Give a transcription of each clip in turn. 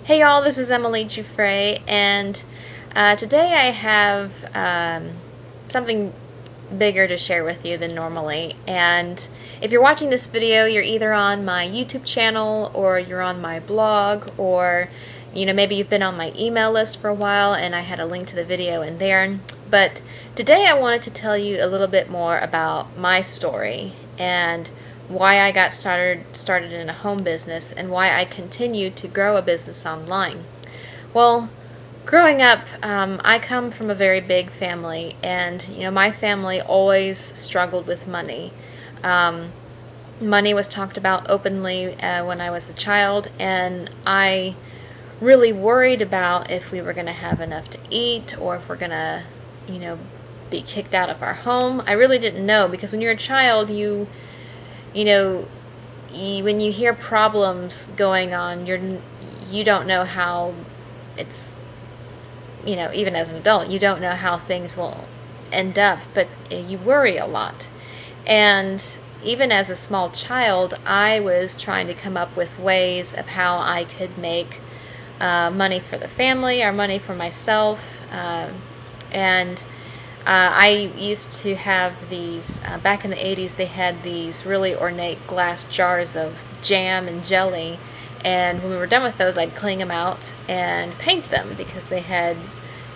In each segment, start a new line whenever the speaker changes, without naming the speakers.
Hey y'all, this is eygiuffre, and today I have something bigger to share with you than normally. And if you're watching this video, you're either on my YouTube channel or you're on my blog, or maybe you've been on my email list for a while and I had a link to the video in there. But today I wanted to tell you a little bit more about my story and why I got started in a home business and why I continue to grow a business online. Well, growing up, I come from a very big family, and my family always struggled with money. Money was talked about openly when I was a child, and I really worried about if we were going to have enough to eat or if we're going to, be kicked out of our home. I really didn't know, because when you're a child, when you hear problems going on, you don't know how it's, even as an adult, you don't know how things will end up, but you worry a lot. And even as a small child, I was trying to come up with ways of how I could make money for the family or money for myself. And I used to have these, back in the 80s, they had these really ornate glass jars of jam and jelly, and when we were done with those, I'd clean them out and paint them because they had,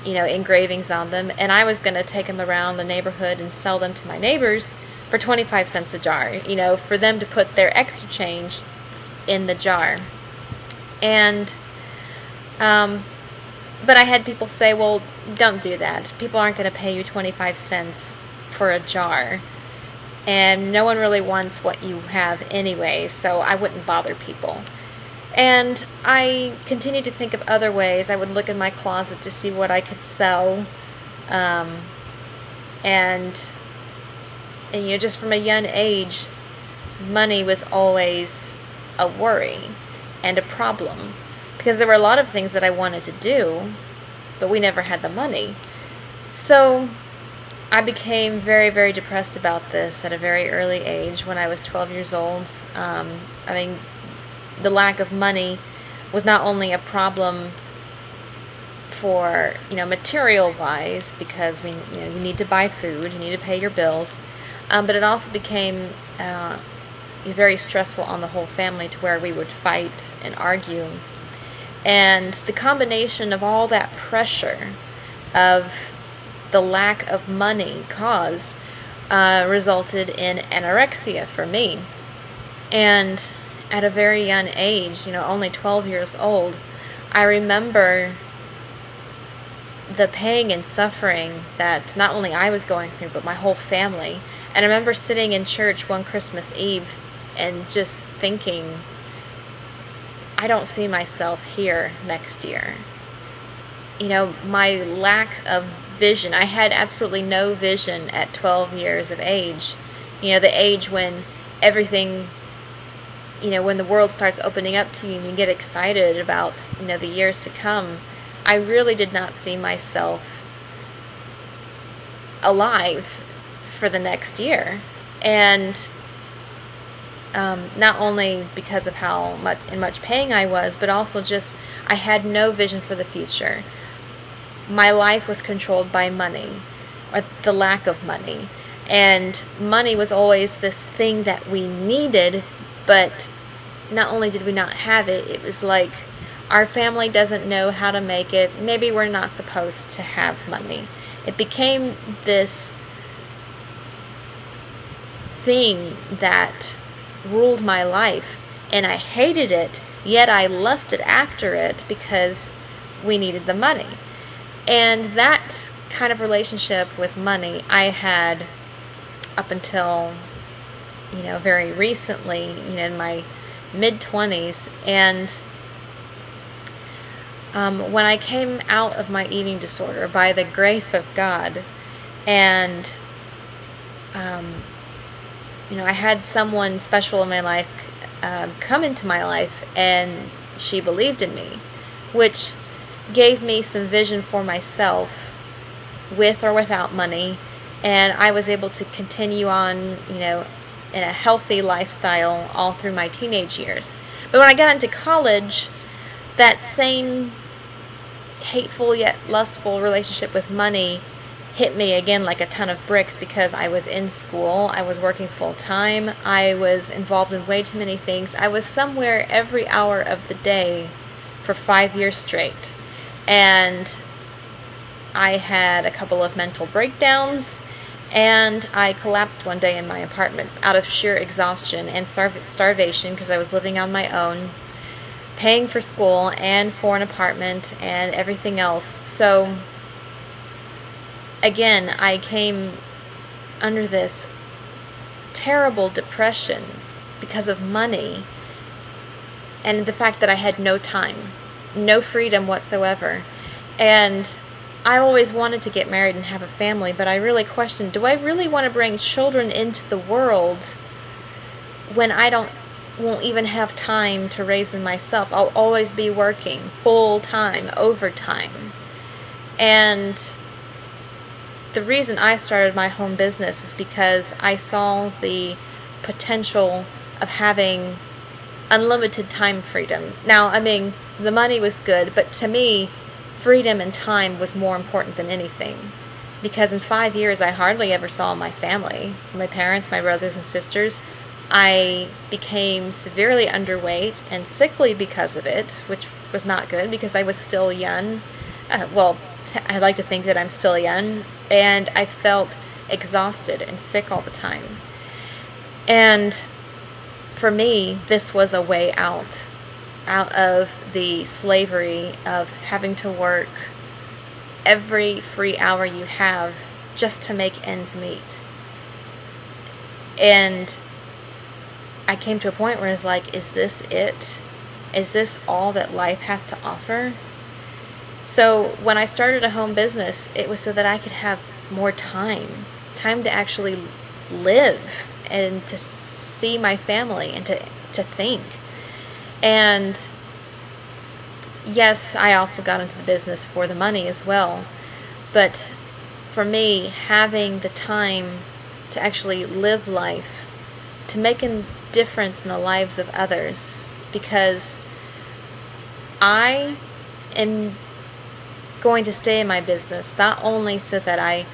engravings on them, and I was going to take them around the neighborhood and sell them to my neighbors for 25 cents a jar, for them to put their extra change in the jar. And but I had people say, well, don't do that. People aren't going to pay you 25 cents for a jar. And no one really wants what you have anyway, so I wouldn't bother people. And I continued to think of other ways. I would look in my closet to see what I could sell. And just from a young age, money was always a worry and a problem. Because there were a lot of things that I wanted to do, but we never had the money. So I became very, very depressed about this at a very early age when I was 12 years old. The lack of money was not only a problem for, material-wise, because you need to buy food, you need to pay your bills, but it also became very stressful on the whole family, to where we would fight and argue. And the combination of all that pressure of the lack of money caused resulted in anorexia for me. And at a very young age, only 12 years old, I remember the pain and suffering that not only I was going through, but my whole family. And I remember sitting in church one Christmas Eve and just thinking, I don't see myself here next year. My lack of vision, I had absolutely no vision at 12 years of age. The age when everything, when the world starts opening up to you and you get excited about, the years to come. I really did not see myself alive for the next year. And not only because of how much pain I was, but also just I had no vision for the future. My life was controlled by money, or the lack of money. And money was always this thing that we needed, but not only did we not have it, it was like our family doesn't know how to make it. Maybe we're not supposed to have money. It became this thing that ruled my life, and I hated it, yet I lusted after it because we needed the money. And that kind of relationship with money I had up until very recently, in my mid-20s. And when I came out of my eating disorder by the grace of God, and I had someone special in my life come into my life, and she believed in me, which gave me some vision for myself, with or without money, and I was able to continue on, in a healthy lifestyle all through my teenage years. But when I got into college, that same hateful yet lustful relationship with money hit me again like a ton of bricks, because I was in school, I was working full time, I was involved in way too many things. I was somewhere every hour of the day for 5 years straight. And I had a couple of mental breakdowns, and I collapsed one day in my apartment out of sheer exhaustion and starvation, because I was living on my own, paying for school and for an apartment and everything else. So again, I came under this terrible depression because of money and the fact that I had no time, no freedom whatsoever. And I always wanted to get married and have a family, but I really questioned, do I really want to bring children into the world when I won't even have time to raise them myself? I'll always be working full time, overtime. And the reason I started my home business was because I saw the potential of having unlimited time freedom. Now, I mean, the money was good, but to me, freedom and time was more important than anything. Because in 5 years, I hardly ever saw my family, my parents, my brothers and sisters. I became severely underweight and sickly because of it, which was not good because I was still young. I like to think that I'm still young, and I felt exhausted and sick all the time. And for me, this was a way out of the slavery of having to work every free hour you have just to make ends meet. And I came to a point where it's like, is this it? Is this all that life has to offer? So when I started a home business, it was so that I could have more time to actually live and to see my family and to think. And yes, I also got into the business for the money as well. But for me, having the time to actually live life, to make a difference in the lives of others, because I am going to stay in my business not only so that I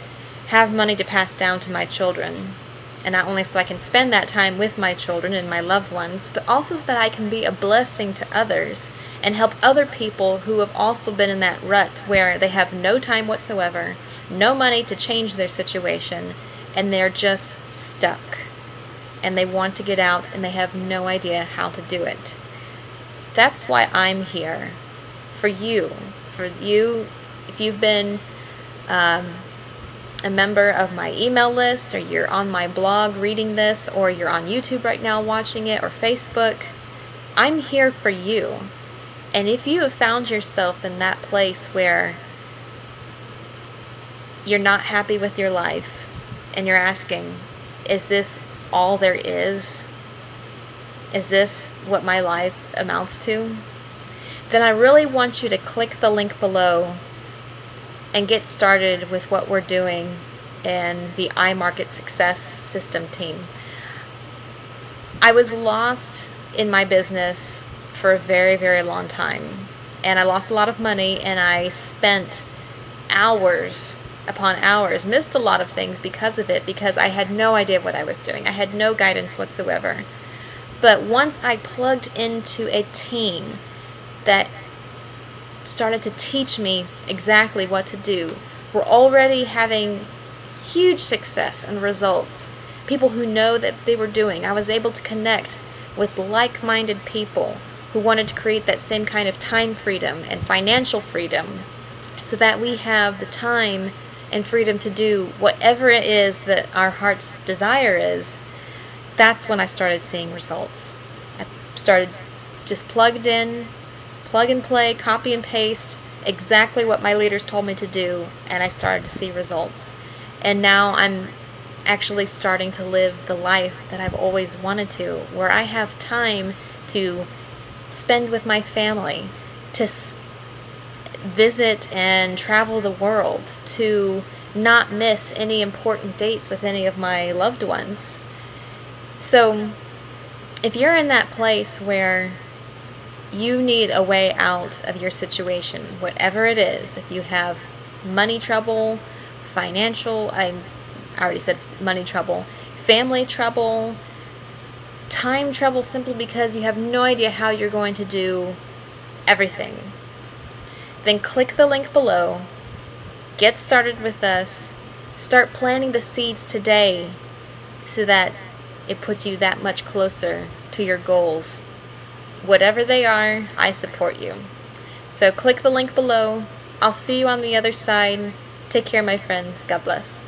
have money to pass down to my children, and not only so I can spend that time with my children and my loved ones, but also that I can be a blessing to others and help other people who have also been in that rut where they have no time whatsoever, no money to change their situation, and they're just stuck. And they want to get out and they have no idea how to do it. That's why I'm here. For you, if you've been a member of my email list, or you're on my blog reading this, or you're on YouTube right now watching it, or Facebook, I'm here for you. And if you have found yourself in that place where you're not happy with your life, and you're asking, is this all there is? Is this what my life amounts to? Then I really want you to click the link below and get started with what we're doing in the iMarket Success System team. I was lost in my business for a very, very long time, and I lost a lot of money, and I spent hours upon hours, missed a lot of things because of it, because I had no idea what I was doing. I had no guidance whatsoever. But once I plugged into a team that started to teach me exactly what to do, we're already having huge success and results. People who know that they were doing. I was able to connect with like-minded people who wanted to create that same kind of time freedom and financial freedom, so that we have the time and freedom to do whatever it is that our heart's desire is. That's when I started seeing results. I started just plugged in, plug and play, copy and paste, exactly what my leaders told me to do, and I started to see results. And now I'm actually starting to live the life that I've always wanted to, where I have time to spend with my family, to visit and travel the world, to not miss any important dates with any of my loved ones. So if you're in that place where you need a way out of your situation, whatever it is. If you have money trouble, financial, I already said money trouble, family trouble, time trouble, simply because you have no idea how you're going to do everything, then click the link below, get started with us, start planting the seeds today so that it puts you that much closer to your goals. Whatever they are, I support you. So click the link below. I'll see you on the other side. Take care, my friends. God bless.